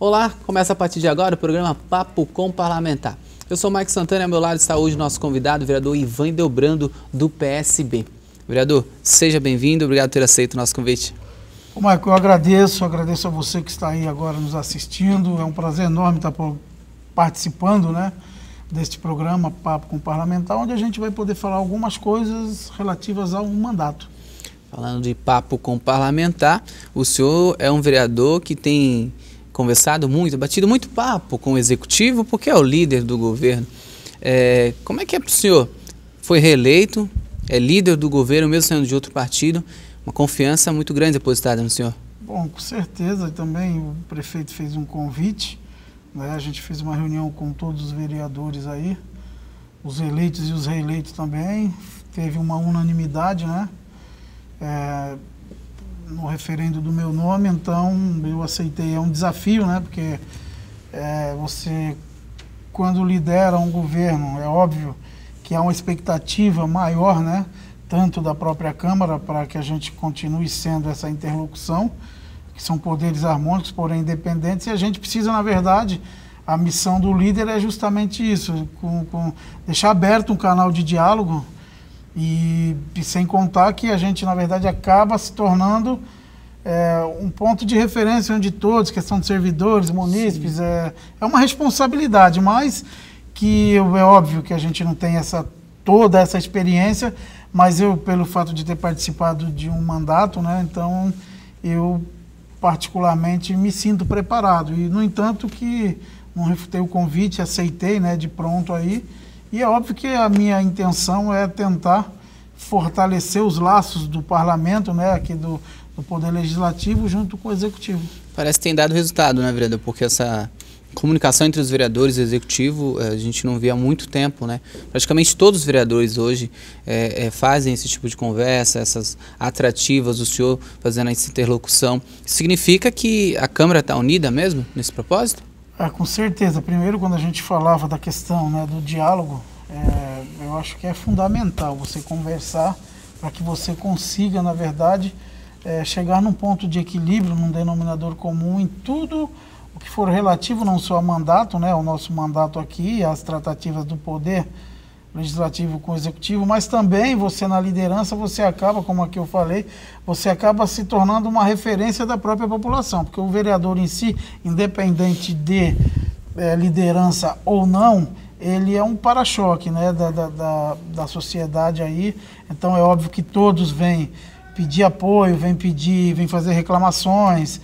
Olá, começa a partir de agora o programa Papo com Parlamentar. Eu sou o Mike Santana e ao meu lado está hoje o nosso convidado, o vereador Ivan Delbrando, do PSB. Vereador, seja bem-vindo, obrigado por ter aceito o nosso convite. Ô, Mike, eu agradeço a você que está aí agora nos assistindo. É um prazer enorme estar participando, né, deste programa Papo com Parlamentar, onde a gente vai poder falar algumas coisas relativas ao mandato. Falando de Papo com Parlamentar, o senhor é um vereador que tem conversado muito, batido muito papo com o Executivo, porque é o líder do governo. Como é que é para o senhor? Foi reeleito, é líder do governo, mesmo sendo de outro partido, uma confiança muito grande depositada no senhor. Bom, com certeza, também o prefeito fez um convite, né? A gente fez uma reunião com todos os vereadores aí, os eleitos e os reeleitos também, teve uma unanimidade, né? No referendo do meu nome, então eu aceitei. É um desafio, né? Porque você, quando lidera um governo, é óbvio que há uma expectativa maior, né? Tanto da própria Câmara, para que a gente continue sendo essa interlocução, que são poderes harmônicos, porém independentes, e a gente precisa, na verdade, a missão do líder é justamente isso, deixar aberto um canal de diálogo. E sem contar que a gente, na verdade, acaba se tornando um ponto de referência onde todos, questão de servidores, munícipes, é uma responsabilidade, mas que é óbvio que a gente não tem toda essa experiência, mas eu, pelo fato de ter participado de um mandato, né, então eu particularmente me sinto preparado. E, no entanto, que não refutei o convite, aceitei, né, de pronto aí. E é óbvio que a minha intenção é tentar fortalecer os laços do parlamento, né, aqui do Poder Legislativo, junto com o Executivo. Parece que tem dado resultado, né, vereador? Porque essa comunicação entre os vereadores e o Executivo a gente não vê há muito tempo, né? Praticamente todos os vereadores hoje fazem esse tipo de conversa, essas atrativas, o senhor fazendo essa interlocução. Significa que a Câmara está unida mesmo nesse propósito? Com certeza. Primeiro, quando a gente falava da questão, né, do diálogo, eu acho que é fundamental você conversar para que você consiga, na verdade, chegar num ponto de equilíbrio, num denominador comum em tudo o que for relativo não só ao mandato, né, o nosso mandato aqui, as tratativas do Poder Legislativo com o Executivo, mas também você na liderança, você acaba, como aqui eu falei, você acaba se tornando uma referência da própria população, porque o vereador em si, independente de liderança ou não, ele é um para-choque, né, da sociedade aí. Então é óbvio que todos vêm pedir apoio, vêm fazer reclamações,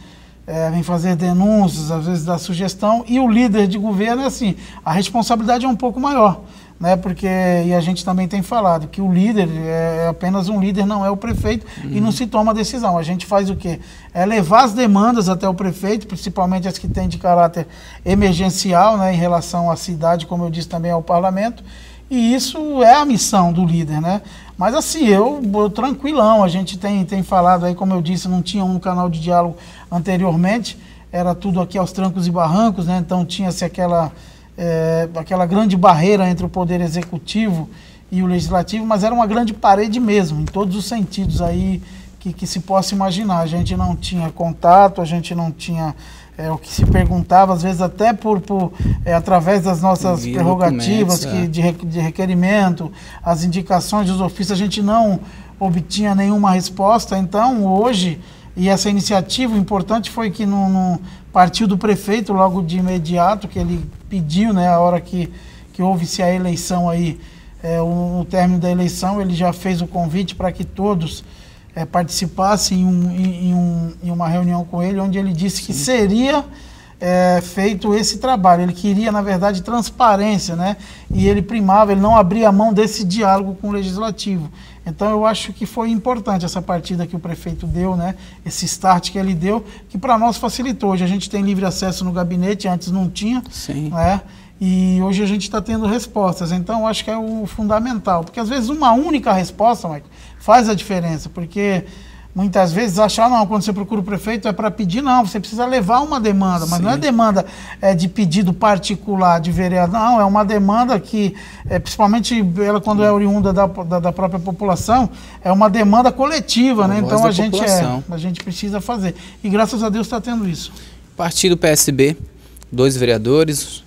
vem fazer denúncias, às vezes dar sugestão, e o líder de governo é assim, a responsabilidade é um pouco maior, né? Porque, e a gente também tem falado, que o líder é apenas um líder, não é o prefeito, e não se toma decisão. A gente faz o quê? É levar as demandas até o prefeito, principalmente as que têm de caráter emergencial, né, em relação à cidade, como eu disse, também ao parlamento, e isso é a missão do líder, né? Mas assim, eu tranquilão, a gente tem falado aí, como eu disse, não tinha um canal de diálogo anteriormente, era tudo aqui aos trancos e barrancos, né? Então tinha-se aquela grande barreira entre o Poder Executivo e o Legislativo, mas era uma grande parede mesmo, em todos os sentidos aí que se possa imaginar. A gente não tinha contato, a gente não tinha o que se perguntava, às vezes até através das nossas prerrogativas de requerimento, as indicações dos ofícios, a gente não obtinha nenhuma resposta. Então, hoje, e essa iniciativa importante foi que no partiu do prefeito logo de imediato, que ele pediu, né, a hora que houve-se a eleição aí, o término da eleição, ele já fez o convite para que todos participassem em uma reunião com ele, onde ele disse que seria feito esse trabalho. Ele queria, na verdade, transparência, né? E ele primava, ele não abria mão desse diálogo com o Legislativo. Então, eu acho que foi importante essa partida que o prefeito deu, né? Esse start que ele deu, que para nós facilitou. Hoje a gente tem livre acesso no gabinete, antes não tinha, né? E hoje a gente está tendo respostas. Então, eu acho que é o fundamental. Porque, às vezes, uma única resposta, Michael, faz a diferença. Porque muitas vezes achar, não, quando você procura o prefeito é para pedir, não, você precisa levar uma demanda, mas não é demanda de pedido particular de vereador, não, é uma demanda que, principalmente ela quando é oriunda da própria população, é uma demanda coletiva, né? Então a gente precisa fazer. E graças a Deus está tendo isso. Partido PSB, 2 vereadores.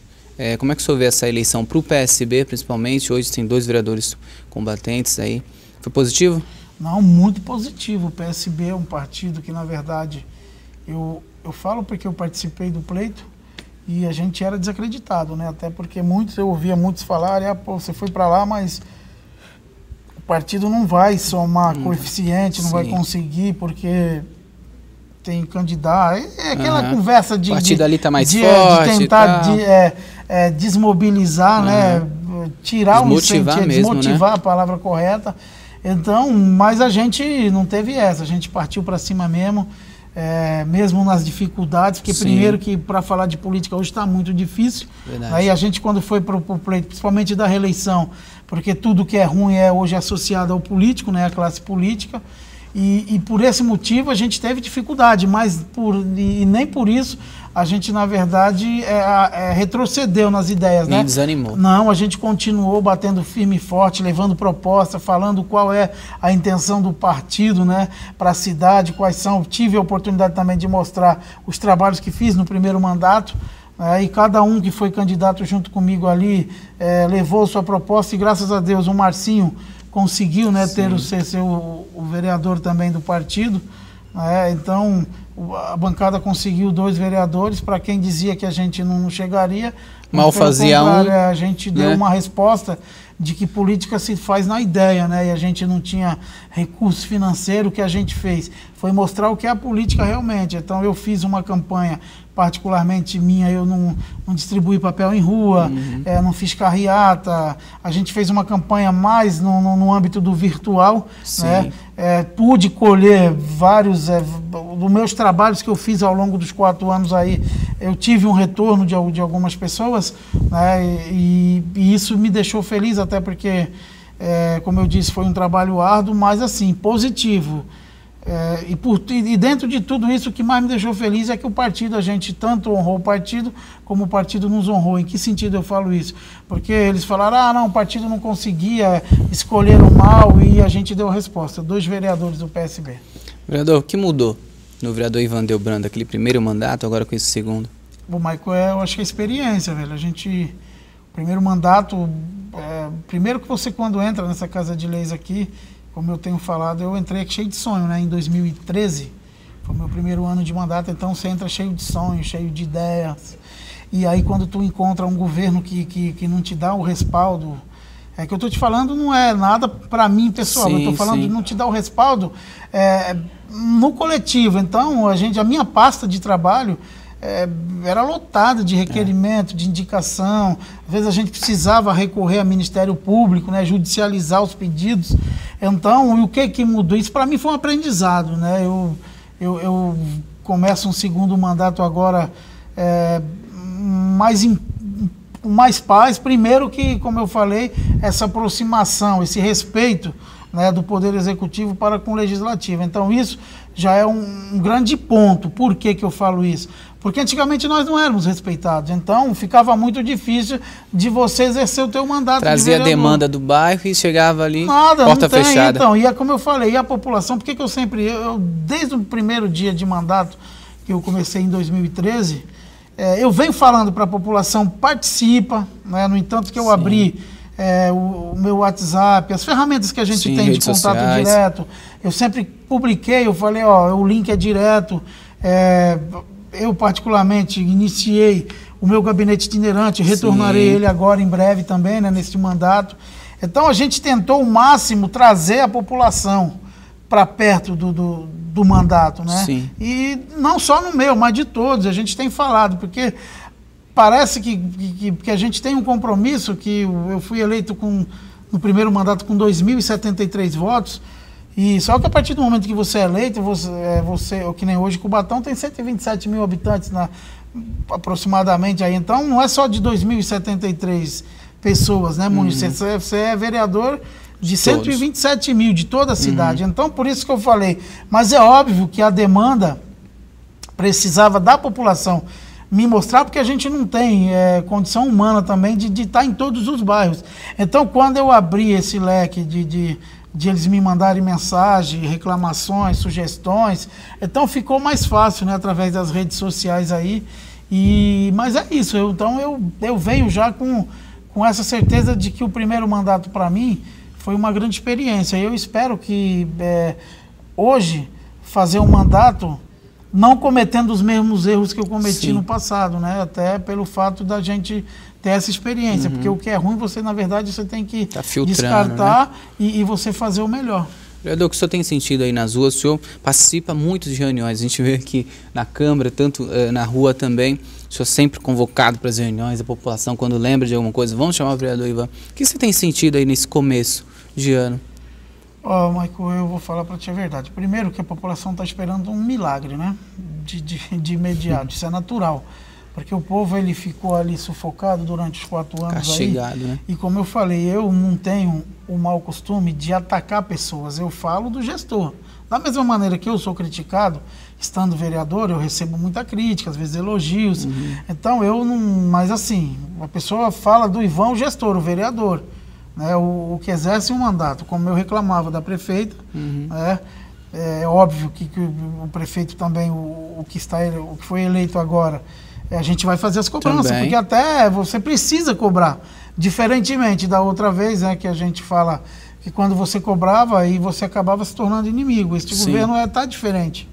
Como é que o senhor vê essa eleição para o PSB, principalmente? Hoje tem 2 vereadores combatentes aí. Foi positivo? Não, muito positivo. O PSB é um partido que, na verdade, eu falo porque eu participei do pleito e a gente era desacreditado, né? Até porque eu ouvia muitos falarem, pô, você foi para lá, mas o partido não vai somar coeficiente, não vai conseguir, porque tem candidato. É aquela conversa de... O partido ali está mais forte. De tentar desmobilizar, né? Tirar o incentivo, desmotivar, né? A palavra correta. Então, mas a gente não teve essa, a gente partiu para cima mesmo. Mesmo nas dificuldades, porque primeiro que para falar de política hoje está muito difícil. Verdade. Aí a gente, quando foi para o pleito, principalmente da reeleição, porque tudo que é ruim é hoje associado ao político, né, à classe política, e por esse motivo a gente teve dificuldade, mas nem por isso a gente, na verdade, retrocedeu nas ideias. Nem desanimou. Não, a gente continuou batendo firme e forte, levando proposta, falando qual é a intenção do partido, né, para a cidade, quais são. Tive a oportunidade também de mostrar os trabalhos que fiz no primeiro mandato, e cada um que foi candidato junto comigo ali levou sua proposta, e graças a Deus o Marcinho conseguiu, né, ser o vereador também do partido. Então a bancada conseguiu 2 vereadores. Para quem dizia que a gente não chegaria, mal fazia a gente deu uma resposta de que política se faz na ideia, né? E a gente não tinha recurso financeiro. O que a gente fez foi mostrar o que é a política realmente. Então eu fiz uma campanha particularmente minha, eu não distribuí papel em rua, não fiz carreata, a gente fez uma campanha mais no âmbito do virtual, né? Pude colher vários dos meus trabalhos que eu fiz ao longo dos 4 anos aí, eu tive um retorno de algumas pessoas, né? E isso me deixou feliz, até porque, como eu disse, foi um trabalho árduo, mas assim, positivo. E dentro de tudo isso, o que mais me deixou feliz é que o partido, a gente tanto honrou o partido, como o partido nos honrou. Em que sentido eu falo isso? Porque eles falaram, não, o partido não conseguia, escolheram mal, e a gente deu a resposta. 2 vereadores do PSB. Vereador, o que mudou no vereador Ivan Delbrando, aquele primeiro mandato, agora com esse segundo? Bom, Michael, eu acho que é a experiência, velho. O primeiro mandato, primeiro que você, quando entra nessa Casa de Leis aqui, como eu tenho falado, eu entrei aqui cheio de sonho, né? Em 2013, foi o meu primeiro ano de mandato, então você entra cheio de sonhos, cheio de ideias. E aí quando tu encontra um governo que não te dá o respaldo, que eu estou te falando não é nada para mim pessoal, eu estou falando de não te dar o respaldo no coletivo. Então a minha pasta de trabalho era lotada de requerimento, de indicação. Às vezes a gente precisava recorrer ao Ministério Público, né, judicializar os pedidos. Então, o que mudou? Isso para mim foi um aprendizado, né? Eu começo um segundo mandato agora mais paz. Primeiro que, como eu falei, essa aproximação, esse respeito, né, do Poder Executivo para com o Legislativo. Então, isso já é um grande ponto. Por que eu falo isso? Porque antigamente nós não éramos respeitados, então ficava muito difícil de você exercer o teu mandato. Trazia a demanda do bairro e chegava ali, nada, porta fechada. Então, e como eu falei, e a população, por que eu sempre, desde o primeiro dia de mandato, que eu comecei em 2013, eu venho falando para a população, participa, né? No entanto que eu abri o meu WhatsApp, as ferramentas que a gente tem de contato sociais direto, eu sempre publiquei, eu falei, o link é direto. Eu particularmente iniciei o meu gabinete itinerante, retornarei ele agora em breve também, né, neste mandato. Então a gente tentou o máximo trazer a população para perto do mandato, né? Sim. E não só no meu, mas de todos, a gente tem falado, porque parece que a gente tem um compromisso, que eu fui eleito no primeiro mandato com 2.073 votos, e só que a partir do momento que você é eleito, que nem hoje, Cubatão tem 127 mil habitantes aproximadamente aí, então não é só de 2.073 pessoas, né, município? Você é vereador de 127 mil, de toda a cidade. Então, por isso que eu falei, mas é óbvio que a demanda precisava da população me mostrar, porque a gente não tem condição humana também de estar em todos os bairros. Então, quando eu abri esse leque de eles me mandarem mensagem, reclamações, sugestões. Então ficou mais fácil, né, através das redes sociais aí. Mas é isso, então eu venho já com essa certeza de que o primeiro mandato para mim foi uma grande experiência. Eu espero que hoje fazer um mandato não cometendo os mesmos erros que eu cometi Sim. no passado, né? Até pelo fato da gente ter essa experiência, porque o que é ruim você, na verdade, você tem que descartar, né? e você fazer o melhor. Vereador, o que o senhor tem sentido aí nas ruas? O senhor participa muito de reuniões, a gente vê aqui na Câmara, tanto na rua também, o senhor sempre convocado para as reuniões, a população quando lembra de alguma coisa, vamos chamar o vereador Ivan. O que você tem sentido aí nesse começo de ano? Michael, eu vou falar para ti a verdade. Primeiro que a população está esperando um milagre, né? De imediato, isso é natural. Porque o povo ele ficou ali sufocado durante os 4 anos castigado, aí. Né? E como eu falei, eu não tenho o mau costume de atacar pessoas, eu falo do gestor. Da mesma maneira que eu sou criticado, estando vereador, eu recebo muita crítica, às vezes elogios. Então eu não... Mas assim, a pessoa fala do Ivan, o gestor, o vereador, né? O que exerce um mandato, como eu reclamava da prefeita, né? É óbvio que o prefeito também, o que foi eleito agora, a gente vai fazer as cobranças, também. Porque até você precisa cobrar. Diferentemente da outra vez, né, que a gente fala que quando você cobrava, aí você acabava se tornando inimigo. Este Sim. governo está diferente.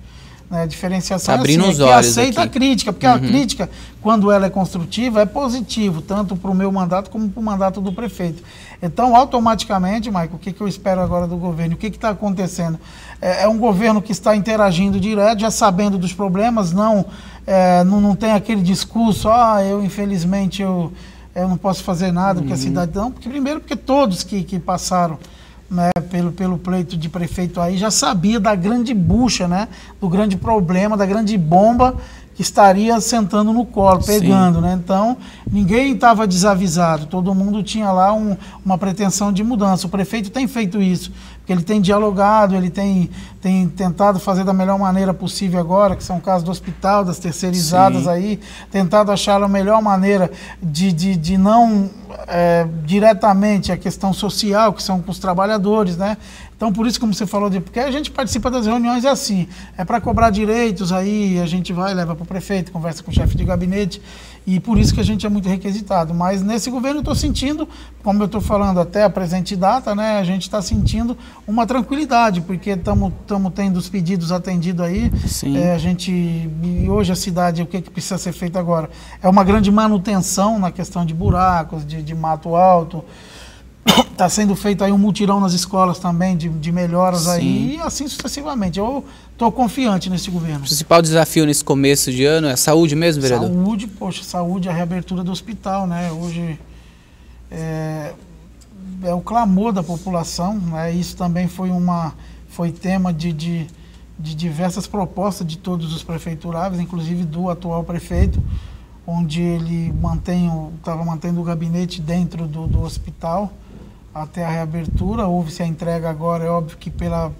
Né? A diferenciação tá abrindo é assim, os que olhos aceita aqui. A crítica, porque a crítica, quando ela é construtiva, é positivo, tanto para o meu mandato como para o mandato do prefeito. Então, automaticamente, Maico, o que eu espero agora do governo? O que está acontecendo? É um governo que está interagindo direto, já sabendo dos problemas, não tem aquele discurso, eu infelizmente eu não posso fazer nada, porque a cidade não, porque todos que passaram, né, pelo pleito de prefeito aí já sabia da grande bucha, né, do grande problema, da grande bomba que estaria sentando no colo, pegando, né? Então, ninguém estava desavisado, todo mundo tinha lá uma pretensão de mudança. O prefeito tem feito isso, porque ele tem dialogado, ele tem tentado fazer da melhor maneira possível agora, que são casos do hospital, das terceirizadas aí, tentado achar a melhor maneira de não diretamente a questão social, que são com os trabalhadores, né? Então, por isso, como você falou, porque a gente participa das reuniões assim, é para cobrar direitos, aí a gente vai, leva para o prefeito, conversa com o chefe de gabinete, e por isso que a gente é muito requisitado. Mas nesse governo eu estou sentindo, como eu estou falando até a presente data, né, a gente está sentindo uma tranquilidade, porque estamos tendo os pedidos atendidos aí. E hoje a cidade, o que precisa ser feito agora? É uma grande manutenção na questão de buracos, de mato alto. Está sendo feito aí um mutirão nas escolas também, de melhoras aí, e assim sucessivamente. Eu estou confiante nesse governo. O principal desafio nesse começo de ano é a saúde mesmo, vereador? Saúde, a reabertura do hospital, né? Hoje é o clamor da população, né? Isso também foi tema de diversas propostas de todos os prefeituráveis, inclusive do atual prefeito, onde ele estava mantendo o gabinete dentro do hospital até a reabertura. Houve-se a entrega agora, é óbvio que pelo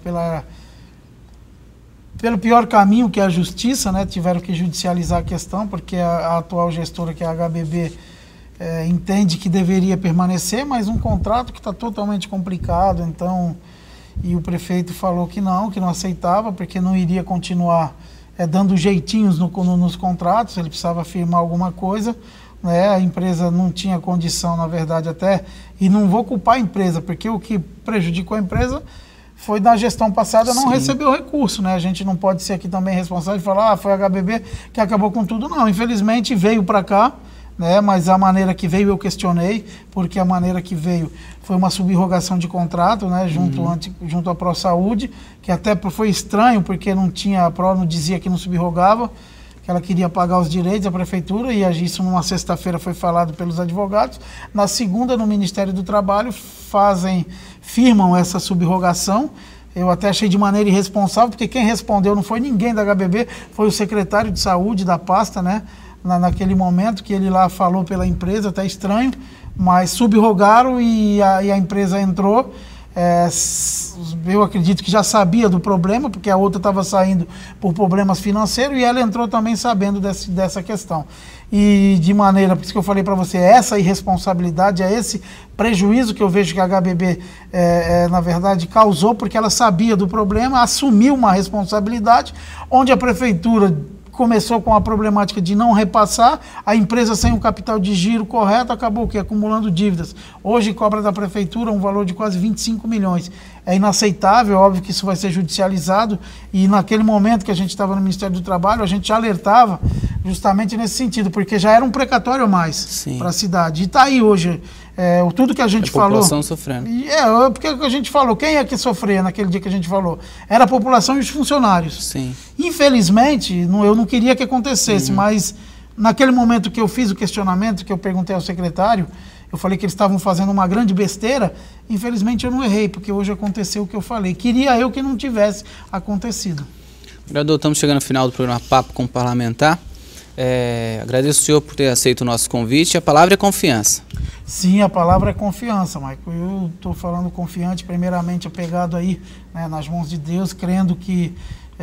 pior caminho, que é a justiça, né? Tiveram que judicializar a questão, porque a atual gestora, que é a HBB, entende que deveria permanecer, mas um contrato que está totalmente complicado, então, e o prefeito falou que não aceitava, porque não iria continuar dando jeitinhos nos contratos, ele precisava firmar alguma coisa, né? A empresa não tinha condição, na verdade, até, e não vou culpar a empresa, porque o que prejudicou a empresa foi na gestão passada não receber o recurso, né? A gente não pode ser aqui também responsável e falar, foi a HBB que acabou com tudo, não. Infelizmente veio para cá, né? Mas a maneira que veio eu questionei, porque a maneira que veio foi uma subrogação de contrato, né? Junto à ProSaúde, que até foi estranho, porque a Pro não dizia que não subrogava, que ela queria pagar os direitos da prefeitura, e isso numa sexta-feira foi falado pelos advogados. Na segunda, no Ministério do Trabalho, firmam essa subrogação. Eu até achei de maneira irresponsável, porque quem respondeu não foi ninguém da HBB, foi o secretário de saúde da pasta, né? Naquele momento que ele lá falou pela empresa, até estranho, mas subrogaram e a empresa entrou. eu acredito que já sabia do problema, porque a outra estava saindo por problemas financeiros e ela entrou também sabendo dessa questão. E de maneira, por isso que eu falei para você, essa irresponsabilidade, esse prejuízo que eu vejo que a HBB, na verdade, causou, porque ela sabia do problema, assumiu uma responsabilidade, onde a prefeitura começou com a problemática de não repassar, a empresa sem o capital de giro correto acabou o quê? Acumulando dívidas. Hoje cobra da prefeitura um valor de quase 25 milhões. É inaceitável, óbvio que isso vai ser judicializado, e naquele momento que a gente estava no Ministério do Trabalho, a gente já alertava justamente nesse sentido, porque já era um precatório a mais para a cidade. E está aí hoje, tudo que a gente falou... A população sofrendo. Porque a gente falou, quem é que sofria naquele dia que a gente falou? Era a população e os funcionários. Sim. Infelizmente, eu não queria que acontecesse, mas naquele momento que eu fiz o questionamento, que eu perguntei ao secretário, eu falei que eles estavam fazendo uma grande besteira, infelizmente eu não errei, porque hoje aconteceu o que eu falei. Queria eu que não tivesse acontecido. Vereador, estamos chegando ao final do programa Papo com o Parlamentar. Agradeço o senhor por ter aceito o nosso convite. A palavra é confiança. Sim, a palavra é confiança, Michael. Eu estou falando confiante, primeiramente apegado aí, né, nas mãos de Deus, crendo que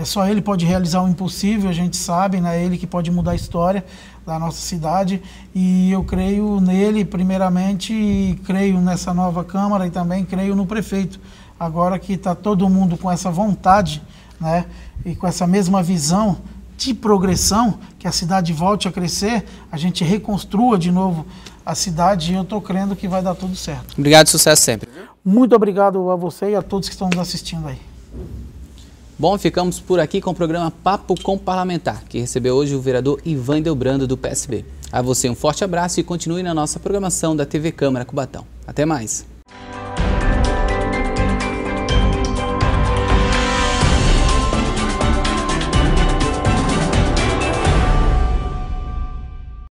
só Ele pode realizar o impossível, a gente sabe, né, Ele que pode mudar a história da nossa cidade, e eu creio nele primeiramente, e creio nessa nova Câmara e também creio no prefeito. Agora que está todo mundo com essa vontade, né, e com essa mesma visão de progressão, que a cidade volte a crescer, a gente reconstrua de novo a cidade, e eu estou crendo que vai dar tudo certo. Obrigado, sucesso sempre. Muito obrigado a você e a todos que estão nos assistindo aí. Bom, ficamos por aqui com o programa Papo com Parlamentar, que recebeu hoje o vereador Ivan Delbrando, do PSB. A você um forte abraço e continue na nossa programação da TV Câmara Cubatão. Até mais.